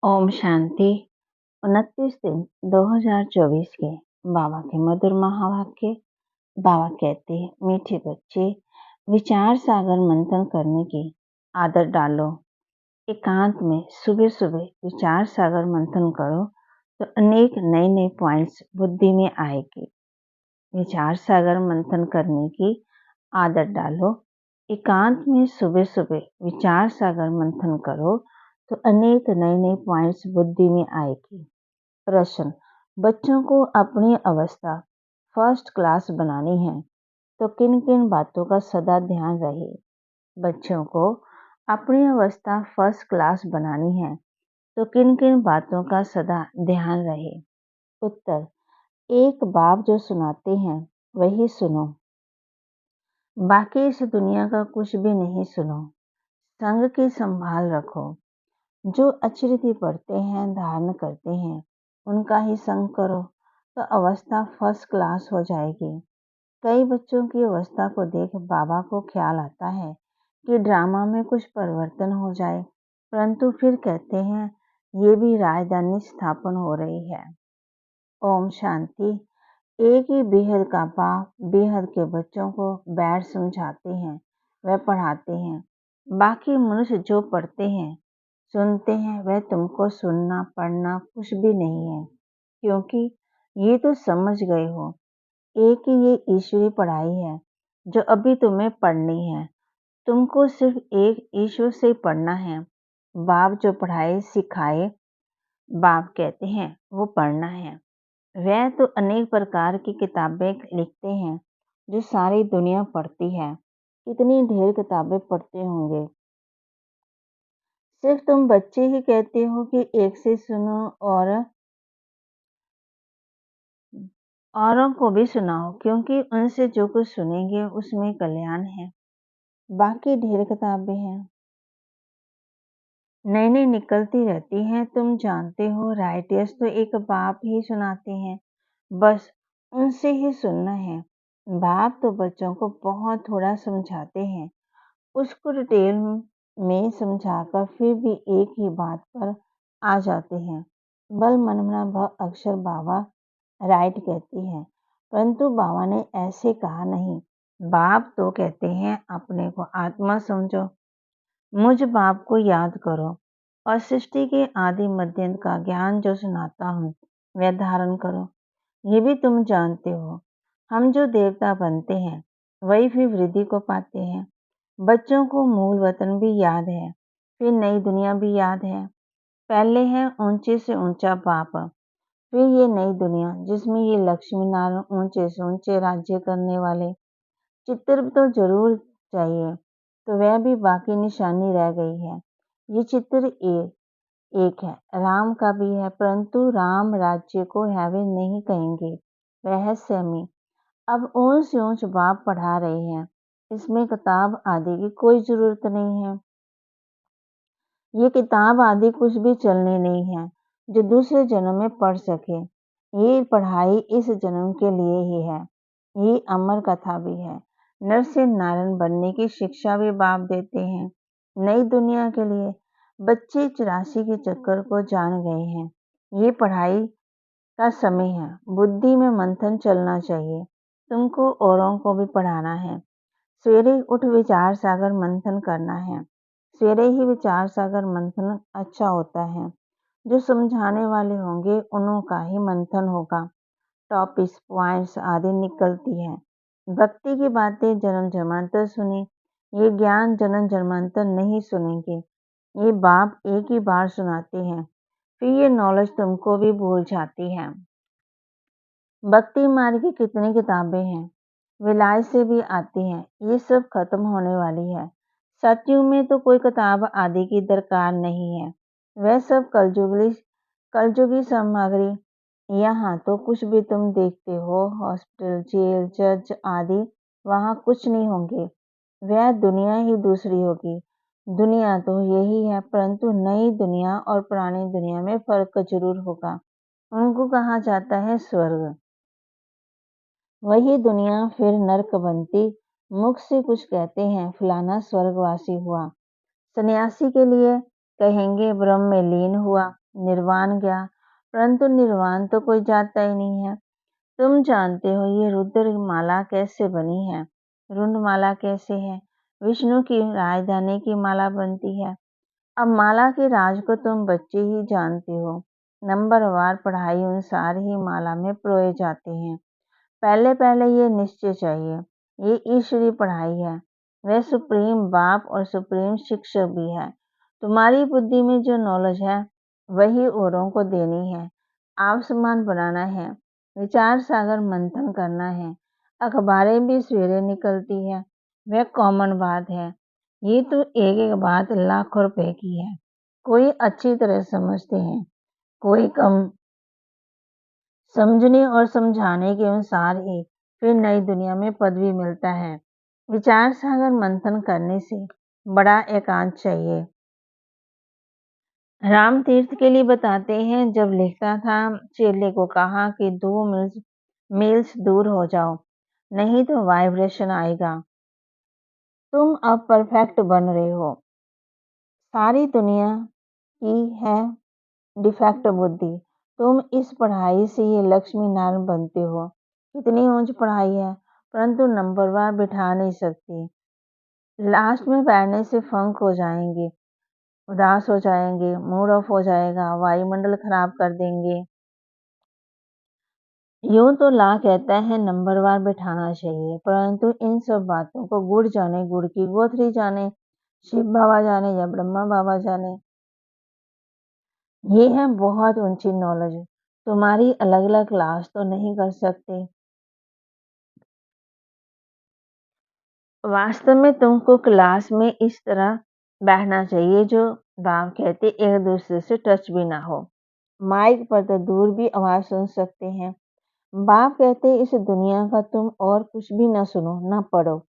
ओम शांति। 29 दिन 2024 के बाबा के मधुर महावाक्य। बाबा कहते हैं, मीठे बच्चे, विचार सागर मंथन करने की आदत डालो। एकांत में सुबह सुबह विचार सागर मंथन करो तो अनेक नए नए पॉइंट्स बुद्धि में आएगी। विचार सागर मंथन करने की आदत डालो। एकांत में सुबह सुबह विचार सागर मंथन करो तो अनेक नए नए पॉइंट्स बुद्धि में आएगी। प्रश्न: बच्चों को अपनी अवस्था फर्स्ट क्लास बनानी है तो किन किन बातों का सदा ध्यान रहे? बच्चों को अपनी अवस्था फर्स्ट क्लास बनानी है तो किन किन बातों का सदा ध्यान रहे? उत्तर: एक बाप जो सुनाते हैं वही सुनो, बाकी इस दुनिया का कुछ भी नहीं सुनो। संग की संभाल रखो। जो अचरिति पढ़ते हैं, धारण करते हैं, उनका ही संग करो तो अवस्था फर्स्ट क्लास हो जाएगी। कई बच्चों की अवस्था को देख बाबा को ख्याल आता है कि ड्रामा में कुछ परिवर्तन हो जाए, परंतु फिर कहते हैं ये भी राजधानी स्थापन हो रही है। ओम शांति। एक ही बेहद का बाप बेहद के बच्चों को बैठ समझाते हैं, वह पढ़ाते हैं। बाकी मनुष्य जो पढ़ते हैं, सुनते हैं, वह तुमको सुनना पढ़ना कुछ भी नहीं है, क्योंकि ये तो समझ गए हो। एक ही ये ईश्वरी पढ़ाई है जो अभी तुम्हें पढ़नी है। तुमको सिर्फ एक ईश्वर से पढ़ना है। बाप जो पढ़ाए सिखाए, बाप कहते हैं वो पढ़ना है। वह तो अनेक प्रकार की किताबें लिखते हैं जो सारी दुनिया पढ़ती है। कितनी ढेर किताबें पढ़ते होंगे। सिर्फ तुम बच्चे ही कहते हो कि एक से सुनो और औरों को भी सुनाओ, क्योंकि उनसे जो कुछ सुनेंगे उसमें कल्याण है। बाकी ढेर किताबें हैं, नई नई निकलती रहती हैं। तुम जानते हो राइटर्स तो एक बाप ही सुनाते हैं, बस उनसे ही सुनना है। बाप तो बच्चों को बहुत थोड़ा समझाते हैं, उसको डिटेल में समझाकर फिर भी एक ही बात पर आ जाते हैं। बल मनमना भ अक्षर बाबा राइट कहती है, परंतु बाबा ने ऐसे कहा नहीं। बाप तो कहते हैं अपने को आत्मा समझो, मुझ बाप को याद करो और सृष्टि के आदि मध्य का ज्ञान जो सुनाता हूँ वह धारण करो। ये भी तुम जानते हो, हम जो देवता बनते हैं वही फिर वृद्धि को पाते हैं। बच्चों को मूल वतन भी याद है, फिर नई दुनिया भी याद है। पहले है ऊंचे से ऊंचा बाप, फिर ये नई दुनिया जिसमें ये लक्ष्मी नारायण ऊंचे से ऊंचे राज्य करने वाले। चित्र तो जरूर चाहिए, तो वह भी बाकी निशानी रह गई है। ये चित्र एक है, राम का भी है, परंतु राम राज्य को हेवन नहीं कहेंगे, रहस्य में। अब ऊंच से ऊंच बाप पढ़ा रहे हैं, इसमें किताब आदि की कोई जरूरत नहीं है। ये किताब आदि कुछ भी चलनी नहीं है जो दूसरे जन्म में पढ़ सके। ये पढ़ाई इस जन्म के लिए ही है। ये अमर कथा भी है। नर से नारायण बनने की शिक्षा भी बाप देते हैं। नई दुनिया के लिए बच्चे 84 के चक्कर को जान गए हैं। ये पढ़ाई का समय है। बुद्धि में मंथन चलना चाहिए। तुमको औरों को भी पढ़ाना है। सवेरे उठ विचार सागर मंथन करना है। सवेरे ही विचार सागर मंथन अच्छा होता है। जो समझाने वाले होंगे उन्हों का ही मंथन होगा। टॉपिक्स पॉइंट्स आदि निकलती है। भक्ति की बातें जन्म जन्मांतर सुने। ये ज्ञान जन्म जन्मांतर नहीं सुनेंगे। ये बाप एक ही बार सुनाते हैं, फिर ये नॉलेज तुमको भी भूल जाती है। भक्ति मार्ग की कितनी किताबें हैं, विलाय से भी आती हैं, ये सब खत्म होने वाली है। सतयुग में तो कोई किताब आदि की दरकार नहीं है, वह सब कलयुगी सामग्री। यहाँ तो कुछ भी तुम देखते हो, हॉस्पिटल जेल जज आदि, वहाँ कुछ नहीं होंगे। वह दुनिया ही दूसरी होगी। दुनिया तो यही है, परंतु नई दुनिया और पुरानी दुनिया में फर्क जरूर होगा। उनको कहा जाता है स्वर्ग। वही दुनिया फिर नर्क बनती। मुख से कुछ कहते हैं फलाना स्वर्गवासी हुआ, सन्यासी के लिए कहेंगे ब्रह्म में लीन हुआ। निर्वाण गया, परंतु निर्वाण तो कोई जाता ही नहीं है। तुम जानते हो ये रुद्र माला कैसे बनी है? रुंड माला कैसे है? विष्णु की राजधानी की माला बनती है। अब माला के राज को तुम बच्चे ही जानते हो। नंबरवार पढ़ाई अनुसार ही माला में परोए जाते हैं। पहले पहले ये निश्चय चाहिए, ये ईश्वरीय पढ़ाई है। वह सुप्रीम बाप और सुप्रीम शिक्षक भी है। तुम्हारी बुद्धि में जो नॉलेज है वही औरों को देनी है। आसमान बनाना है, विचार सागर मंथन करना है। अखबारें भी सवेरे निकलती है, वह कॉमन बात है। ये तो एक एक बात लाखों रुपए की है। कोई अच्छी तरह समझते हैं, कोई कम। समझने और समझाने के अनुसार ही फिर नई दुनिया में पदवी मिलता है। विचार सागर मंथन करने से बड़ा एकांत चाहिए। राम तीर्थ के लिए बताते हैं, जब लिखता था चेले को कहा कि 2 मील्स दूर हो जाओ, नहीं तो वाइब्रेशन आएगा। तुम अब परफेक्ट बन रहे हो। सारी दुनिया की है डिफेक्ट बुद्धि। तुम इस पढ़ाई से ये लक्ष्मी नारायण बनते हो। कितनी ऊंच पढ़ाई है, परंतु नंबरवार बिठा नहीं सकती। लास्ट में बैठने से फंक हो जाएंगे, उदास हो जाएंगे, मूड ऑफ हो जाएगा, वायुमंडल खराब कर देंगे। यूं तो ला कहता है नंबरवार बिठाना चाहिए, परंतु इन सब बातों को गुड़ जाने, गुड़ की गोथरी जाने, शिव बाबा जाने या ब्रह्मा बाबा जाने। ये है बहुत ऊंची नॉलेज। तुम्हारी अलग अलग क्लास तो नहीं कर सकते। वास्तव में तुमको क्लास में इस तरह बैठना चाहिए जो बाप कहते एक दूसरे से टच भी ना हो। माइक पर तो दूर भी आवाज सुन सकते हैं। बाप कहते इस दुनिया का तुम और कुछ भी ना सुनो ना पढ़ो,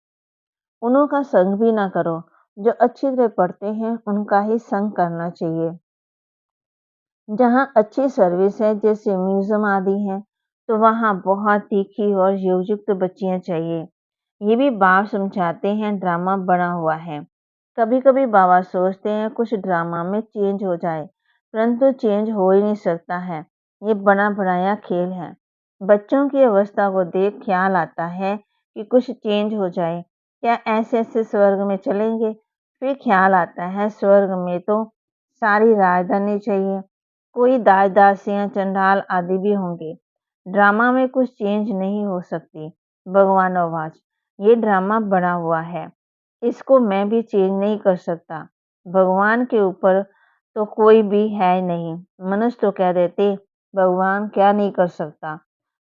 उन्हों का संग भी ना करो। जो अच्छी तरह पढ़ते हैं उनका ही संग करना चाहिए। जहाँ अच्छी सर्विस है जैसे म्यूजियम आदि हैं, तो वहाँ बहुत तीखी और युक्त बच्चियाँ चाहिए। ये भी बाप समझाते हैं ड्रामा बना हुआ है। कभी कभी बाबा सोचते हैं कुछ ड्रामा में चेंज हो जाए, परंतु चेंज हो ही नहीं सकता है। ये बना बनाया खेल है। बच्चों की अवस्था को देख ख्याल आता है कि कुछ चेंज हो जाए, क्या ऐसे ऐसे स्वर्ग में चलेंगे। फिर ख्याल आता है स्वर्ग में तो सारी राजधानी चाहिए, कोई दास दासियां चंडाल आदि भी होंगे। ड्रामा में कुछ चेंज नहीं हो सकती। भगवान आवाज, ये ड्रामा बना हुआ है, इसको मैं भी चेंज नहीं कर सकता। भगवान के ऊपर तो कोई भी है नहीं। मनुष्य तो कह देते भगवान क्या नहीं कर सकता,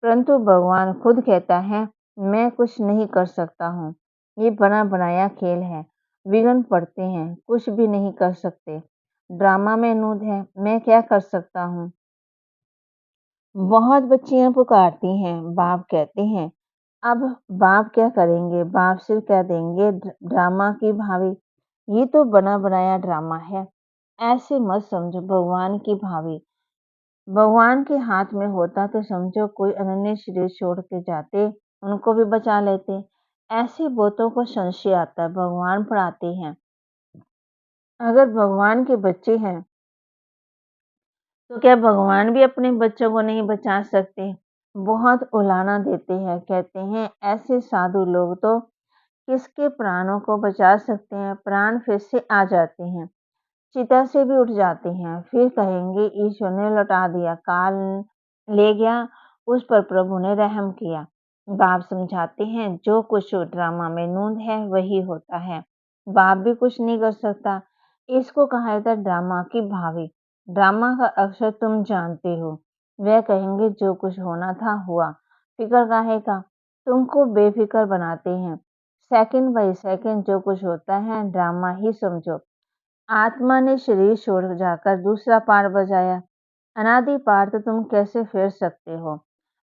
परंतु भगवान खुद कहता है मैं कुछ नहीं कर सकता हूँ। ये बना बनाया खेल है। विघ्न पड़ते हैं, कुछ भी नहीं कर सकते। ड्रामा में नूद है, मैं क्या कर सकता हूँ। बहुत बच्चियां पुकारती हैं, बाप कहते हैं अब बाप क्या करेंगे, बाप सिर्फ कह देंगे ड्रामा की भाभी। ये तो बना बनाया ड्रामा है, ऐसे मत समझो भगवान की भाभी। भगवान के हाथ में होता तो समझो कोई अनन्य शरीर छोड़ के जाते, उनको भी बचा लेते। ऐसे बहुतों को संशय आता है भगवान पढ़ाते हैं। अगर भगवान के बच्चे हैं तो क्या भगवान भी अपने बच्चों को नहीं बचा सकते। बहुत उलाना देते हैं, कहते हैं ऐसे साधु लोग तो किसके प्राणों को बचा सकते हैं। प्राण फिर से आ जाते हैं, चिता से भी उठ जाते हैं, फिर कहेंगे ईश्वर ने लौटा दिया, काल ले गया, उस पर प्रभु ने रहम किया। बाप समझाते हैं जो कुछ ड्रामा में नूंद है वही होता है, बाप भी कुछ नहीं कर सकता। इसको कहा जाता है ड्रामा की भावी। ड्रामा का अक्षर तुम जानते हो। वह कहेंगे जो कुछ होना था हुआ, फिक्र काहे का। तुमको बेफिक्र बनाते हैं। सेकंड बाय सेकंड जो कुछ होता है ड्रामा ही समझो। आत्मा ने शरीर छोड़ जाकर दूसरा पार बजाया, अनादि पार तो तुम कैसे फेर सकते हो।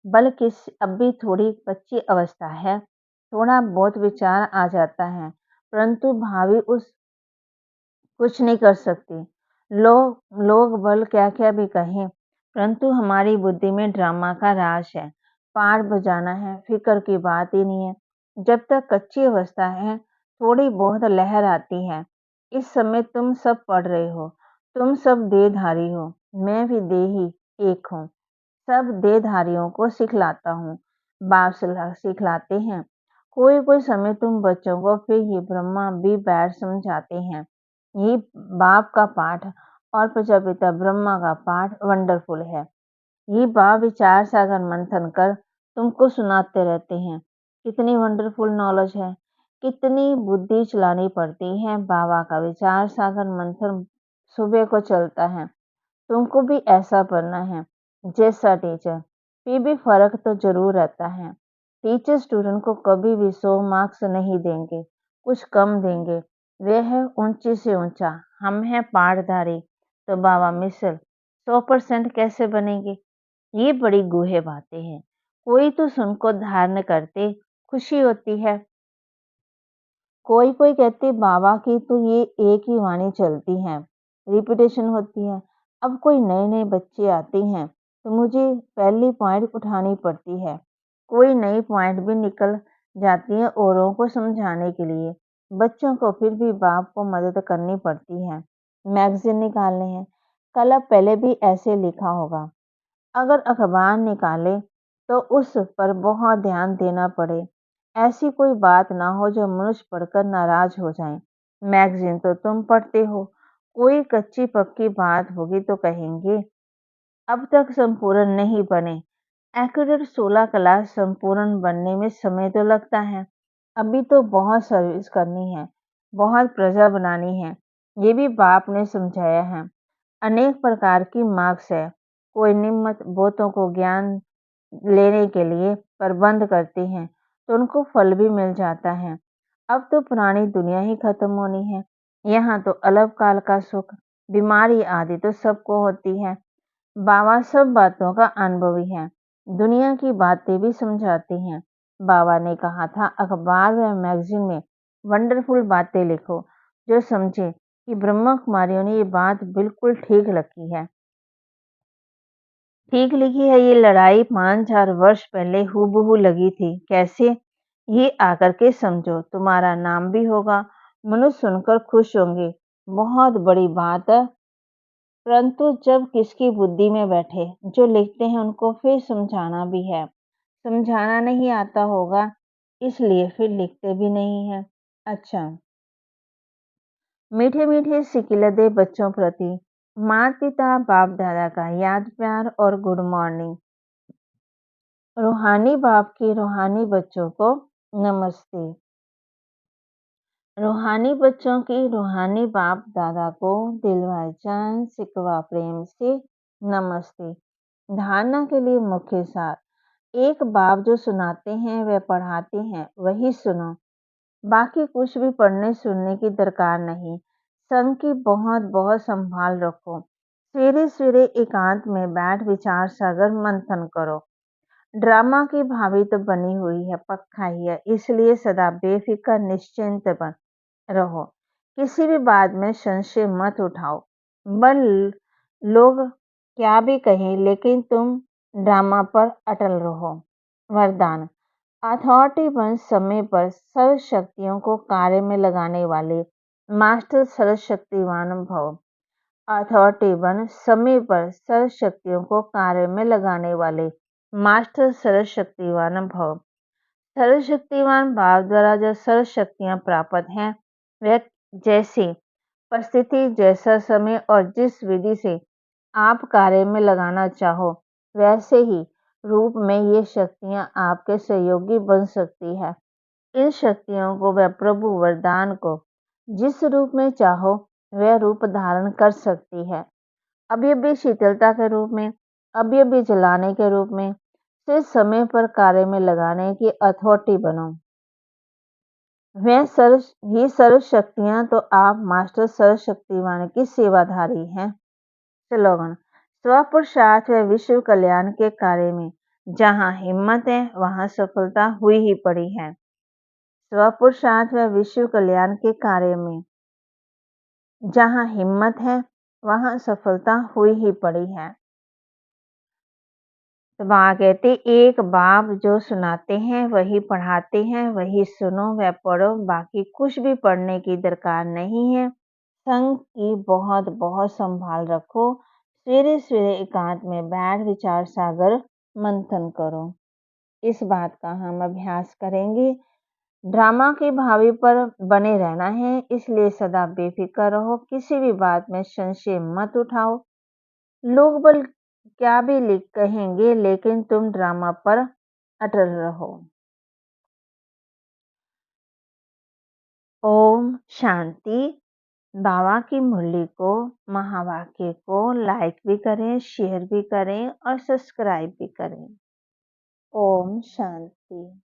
बल्कि अभी थोड़ी कच्ची अवस्था है, थोड़ा बहुत विचार आ जाता है, परंतु भावी उस कुछ नहीं कर सकती। लोग बल क्या क्या भी कहें, परंतु हमारी बुद्धि में ड्रामा का राज है। पार बजाना है, फिक्र की बात ही नहीं है। जब तक कच्ची अवस्था है, थोड़ी बहुत लहर आती है। इस समय तुम सब पढ़ रहे हो, तुम सब देहधारी हो। मैं भी देही एक हूँ, सब देहधारियों को सिखलाता हूँ। बाप सिखलाते हैं। कोई कोई समय तुम बच्चों को फिर ये ब्रह्मा भी बैठ समझाते हैं। ये बाप का पाठ और प्रजापिता ब्रह्मा का पाठ वंडरफुल है। ये बाप विचार सागर मंथन कर तुमको सुनाते रहते हैं। कितनी वंडरफुल नॉलेज है। कितनी बुद्धि चलानी पड़ती है। बाबा का विचार सागर मंथन सुबह को चलता है। तुमको भी ऐसा पढ़ना है जैसा टीचर। फिर भी फर्क तो जरूर रहता है। टीचर स्टूडेंट को कभी भी 100 मार्क्स नहीं देंगे, कुछ कम देंगे। वे है ऊंची से ऊंचा, हम हैं पाठधारी, तो बाबा मिसल 100% कैसे बनेंगे? ये बड़ी गूढ़ बातें हैं। कोई तो सुनको धारण करते खुशी होती है। कोई कोई कहते बाबा की तो ये एक ही वाणी चलती है, रिपीटेशन होती है। अब कोई नए नए बच्चे आते हैं तो मुझे पहली पॉइंट उठानी पड़ती है। कोई नई पॉइंट भी निकल जाती है औरों को समझाने के लिए। बच्चों को फिर भी बाप को मदद करनी पड़ती है। मैगजीन निकालने हैं। कल अब पहले भी ऐसे लिखा होगा। अगर अखबार निकाले तो उस पर बहुत ध्यान देना पड़े। ऐसी कोई बात ना हो जो मनुष्य पढ़कर नाराज हो जाए। मैगजीन तो तुम पढ़ते हो, कोई कच्ची पक्की बात होगी तो कहेंगे अब तक संपूर्ण नहीं बने। एक्यूरेट 16 क्लास संपूर्ण बनने में समय तो लगता है। अभी तो बहुत सर्विस करनी है, बहुत प्रजा बनानी है। ये भी बाप ने समझाया है। अनेक प्रकार की मार्क्स है। कोई निम्मत बोतों को ज्ञान लेने के लिए प्रबंध करते हैं तो उनको फल भी मिल जाता है। अब तो पुरानी दुनिया ही खत्म होनी है। यहाँ तो अलग काल का सुख, बीमारी आदि तो सबको होती है। बाबा सब बातों का अनुभवी है। दुनिया की बातें भी समझाते हैं। बाबा ने कहा था अखबार व मैगजीन में वंडरफुल बातें लिखो जो समझे कि ब्रह्मा कुमारियों ने ये बात बिल्कुल ठीक लिखी है। ठीक लिखी है। ये लड़ाई 5,000 वर्ष पहले हूबहू लगी थी। कैसे? ये आकर के समझो, तुम्हारा नाम भी होगा, मनुष्य सुनकर खुश होंगे। बहुत बड़ी बात है। परंतु जब किसकी बुद्धि में बैठे, जो लिखते हैं उनको फिर समझाना भी है। समझाना नहीं आता होगा, इसलिए फिर लिखते भी नहीं है। अच्छा, मीठे मीठे सिकिलदे बच्चों प्रति माता पिता बाप दादा का याद प्यार और गुड मॉर्निंग। रूहानी बाप के रूहानी बच्चों को नमस्ते। रूहानी बच्चों की रूहानी बाप दादा को दिल भाईजान सिकवा प्रेम से नमस्ते। धारणा के लिए मुख्य सार। एक बाप जो सुनाते हैं वे पढ़ाते हैं, वही सुनो। बाकी कुछ भी पढ़ने सुनने की दरकार नहीं। संग की बहुत बहुत संभाल रखो। सवेरे सवेरे एकांत में बैठ विचार सागर मंथन करो। ड्रामा की भाभी तो बनी हुई है, पक्का ही है, इसलिए सदा बेफिक्र निश्चिंत बन रहो। किसी भी बात में संशय मत उठाओ। बल लोग क्या भी कहें, लेकिन तुम ड्रामा पर अटल रहो। वरदान। अथॉरिटी बन समय पर सर्व शक्तियों को कार्य में लगाने वाले मास्टर सर्वशक्तिवान भव। अथॉरिटी बन समय पर सर्व शक्तियों को कार्य में लगाने वाले मास्टर सर्वशक्तिवान भव। सर्वशक्तिवान भाव द्वारा जो सर्व शक्तियाँ प्राप्त हैं, वह जैसी परिस्थिति, जैसा समय और जिस विधि से आप कार्य में लगाना चाहो, वैसे ही रूप में ये शक्तियाँ आपके सहयोगी बन सकती है। इन शक्तियों को वह प्रभु वरदान को जिस रूप में चाहो वह रूप धारण कर सकती है। अभी अभी शीतलता के रूप में, अभी अभी जलाने के रूप में, से समय पर कार्य में लगाने की अथॉरिटी बनो। वह सर्व शक्तियाँ तो आप मास्टर सर्वशक्तिवान की सेवाधारी हैं। स्लोगन। स्वपुरुषार्थ व विश्व कल्याण के कार्य में जहाँ हिम्मत है वहाँ सफलता हुई ही पड़ी है। स्वपुरुषार्थ व विश्व कल्याण के कार्य में जहाँ हिम्मत है वहाँ सफलता हुई ही पड़ी है। तो वहाँ कहते एक बाप जो सुनाते हैं वही पढ़ाते हैं, वही सुनो व पढ़ो, बाकी कुछ भी पढ़ने की दरकार नहीं है। संग की बहुत बहुत संभाल रखो। सवेरे-सवेरे एकांत में बैठ विचार सागर मंथन करो। इस बात का हम अभ्यास करेंगे। ड्रामा के भावी पर बने रहना है, इसलिए सदा बेफिक्र रहो, किसी भी बात में संशय मत उठाओ। लोग बल क्या भी लिख कहेंगे, लेकिन तुम ड्रामा पर अटल रहो। ओम शांति। बाबा की मुरली को, महावाक्य को लाइक भी करें, शेयर भी करें और सब्सक्राइब भी करें। ओम शांति।